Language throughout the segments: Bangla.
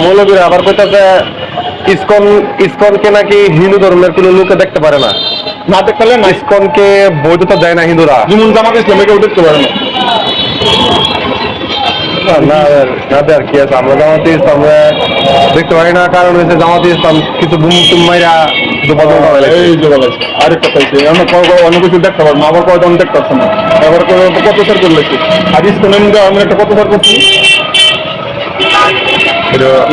মৌলবীরা আবার কইতাছে ইসকনকে নাকি হিন্দু ধর্মের কোন লোকে দেখতে পারে না, না দেখতে পারলে না, ইসকনকে বৈধতা দেয় না হিন্দুরা। যেমন জামাত ইসলামে কেউ দেখতে পারে না। না আর কি আছে, আমরা জামাতে ইসলাম দেখতে পারি না, কারণ হচ্ছে জামাতে ইসলাম কিছু বুম টুম মাইরা এই যে বলেছে আরেকটা পাইছে, আমরা অন্য কিছু দেখতে পারবো না, আবার কয়জন দেখতে পাচ্ছে না, এবার কত সার করলেছি। আর ইসলামের মধ্যে আমি একটা কত সার করছি,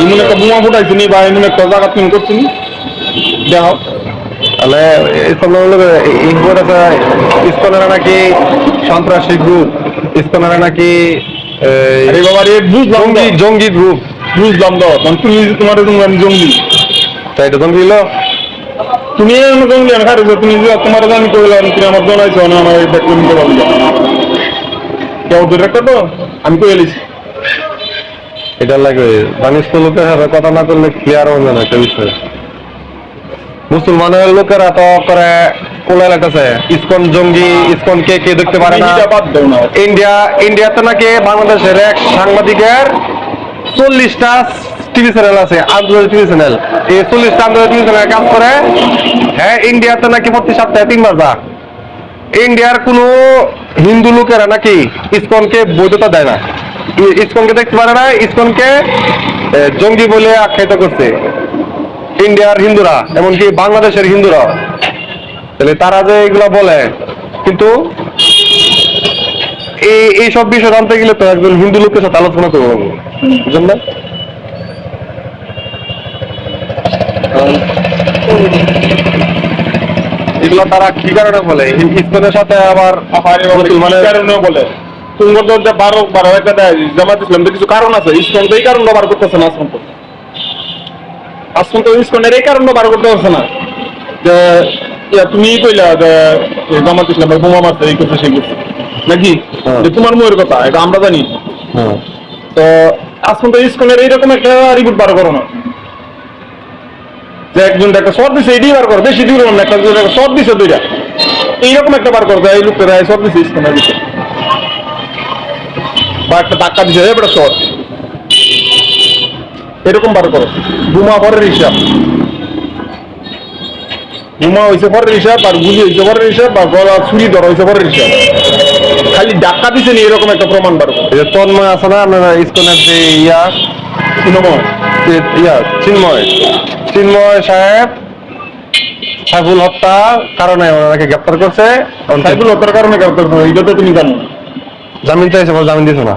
এমন একটা বোমা ফুটাইছি নি, বা এমন একটা জায়গা তুমি করছি নি, দেখো তাহলে ইসকনেরা নাকি সন্ত্রাসী গ্রুপ, ইসকনেরা নাকি জঙ্গি গ্রুপ। বুঝলাম তো, তুমি তোমার জঙ্গি, তাই এটা জঙ্গি হলো। তুমি জঙ্গি আমি খাইছো, তুমি তোমার আমি কইলাম, তুমি আমার জনাইছো না, আমার দেখলে নিতে পারবি কেউ ডিরেক্টর তো আমি কই এলিছি। এটা লাগে বানিস্ত লোকের সাথে কথা না করলে ক্লিয়ার হবে না একটা বিষয়। মুসলমানের লোকেরা তো করে কোলায় লাগতেছে ইসকন জঙ্গি, ইসকন কে দেখতে পারে না। ইন্ডিয়াতে নাকি বাংলাদেশের এক সাংবাদিকের 40টা টিভি চ্যানেল আছে, আন্তর্জাতিক টিভি চ্যানেল। এই 40টা আন্তর্জাতিক টিভি চ্যানেল কাজ করে। হ্যাঁ, ইন্ডিয়াতে নাকি প্রতি সপ্তাহে 3 বার যা। ইন্ডিয়ার কোনো হিন্দু লোকেরা নাকি ইসকনকে বৈধতা দেয় না, ইসকনকে দেখতে পারে না, ইসকনকে জঙ্গি বলে আখ্যায়িত করছে ইন্ডিয়ার হিন্দুরা, এমনকি বাংলাদেশের হিন্দুরা। তাহলে তারা যে এগুলা বলে, কিন্তু এইসব বিষয় জানতে গেলে তো একজন হিন্দু লোকের সাথে আলোচনা করবো, বুঝলেন না? এগুলো তারা কি কারণে বলে, ইসকনের সাথে আবার মুসলমানের বলে জামাত ইসলাম কিছু কারণ আছে, ইসকন তো এই কারণ বার করতেছে না, আসমন তো ইসকনের এই কারণ বার করতে পারছে না যে তুমি কইলা যে জামাত ইসলাম বোমা মারছে, এই করছে সেই করছে নাকি, যে তোমার মুয়ের কথা এটা আমরা জানি। তো আসমন তো ইসকনের এইরকম একটা রিপোর্ট বার করো না যে একজন একটা শর্ট দিছে এটি বার করো, বেশি দূর না, একটা শর্ট দিছে দুইটা, এইরকম একটা বার করতে এই লোকটা শর্ট দিছে ইসকনের দিছে, বা একটা ধাক্কা দিছে একটা শর্ট, এরকম বার করো। বোমা পরের হিসাব, বোমা হয়েছে পরের হিসাব, আর গুলি হয়েছে পরের হিসাব, বা গলা ছুরি ধরা হয়েছে পরের হিসাব, খালি ধাক্কা দিছে নি এরকম একটা প্রমাণ বার করো। তন্ময় আছে না আপনারা ইসকনের যে চিন্ময় সাহেব সাইফুল হত্যা কারণে ওনাকে গ্রেপ্তার করছে। সাইফুল হত্যার কারণে গ্রেপ্তার করছে, এটা তো তুমি জানো। জামিন চাইছে, জামিন দিয়েছে না,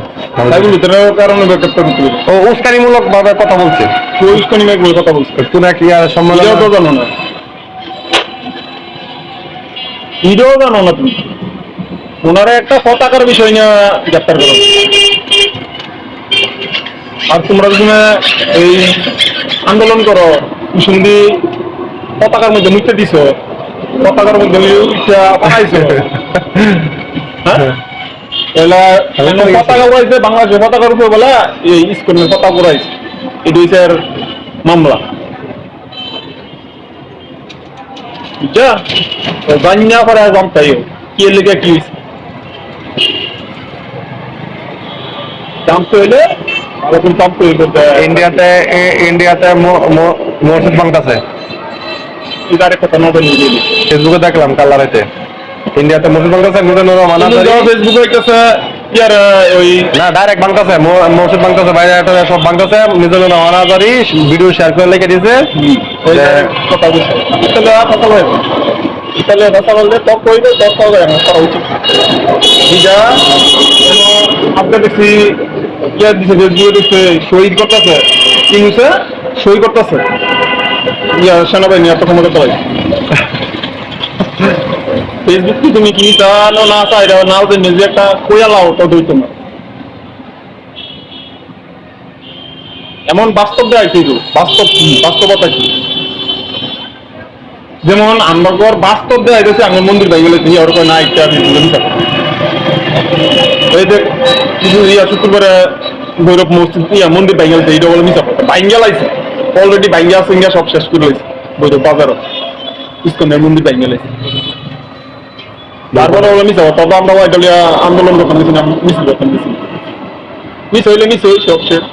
সাইফুল হত্যার কারণে গ্রেপ্তার করছে। ও উস্কানিমূলক ভাবে কথা বলছে, উস্কানিমূলক কথা বলছে, কোন এক সম্মেলন তো জানো না, এটাও জানো না তুমি। ওনারা একটা পতাকার বিষয় নিয়ে গ্রেপ্তার করো, আর তোমরা যদি এই আন্দোলন করো, শুনবি পতাকার মধ্যে মুখতে দিছ, পতাকার মধ্যে পাঠাইছো, হ্যাঁ পতাকা উড়াইছে, বাংলাদেশের পতাকার উপরে বলে এই ইসকনের পতাকা উড়াইছে, এটা হচ্ছে আর মামলা, বুঝছা? জানিনা করে জানতাই কি লেগে কি হয়েছে, জানতে হইলে এরকম জানতে হইলে। ইন্ডিয়াতে মসজিদ ভাঙতেছে, এটা আরেক কথা নজর নিয়ে ফেসবুকে দেখলাম কালারেতে ইন্ডিয়াতে মসজিদ ভাঙতেছে, ফেসবুকে হইতেছে ইয়ার ওই না ডাইরেক্ট ভাঙতেছে, মসজিদ ভাঙতেছে, বাইরে সব ভাঙতেছে, নিজের অনাজারি ভিডিও শেয়ার করে লিখে দিয়েছে। কথা বলছে কথা বলে ইতালে কথা বললে তক কইবে, তক করা উচিত। এটা আপনার দেখছি ইয়ার দিছে, ফেসবুকে দেখছে শহীদ করতেছে, কি হয়েছে শহীদ করতেছে ইয়া সেনাবাহিনী এত ক্ষমতা চালাই। ফেসবুক কি তুমি কি চালো না চাই নাও, যে নিজে একটা কোয়ালাও তো দইত না, এমন বাস্তব দেয় কিন্তু বাস্তবতা কি, যেমন আমরা বাস্তব দেয় গেছে, আমি মন্দির ভাই গেলে ওর না একটা এই যে কিছু শুক্রবারে ভৈরব মসজিদ মন্দির ভাই গেছে, এইটা বলে মিশা ভাইঙ্গা লাইছে, অলরেডি ভাইঙ্গা সিঙ্গা সব শেষ করে লাইছে ভৈরব বাজারও ইসকনের মন্দির ভাইঙ্গা লাইছে, তারপরে বলে মিশা। তবে আমরা আন্দোলন করতাম, মিছিল করতাম, মিস হইলে মিস হই সব শেষ।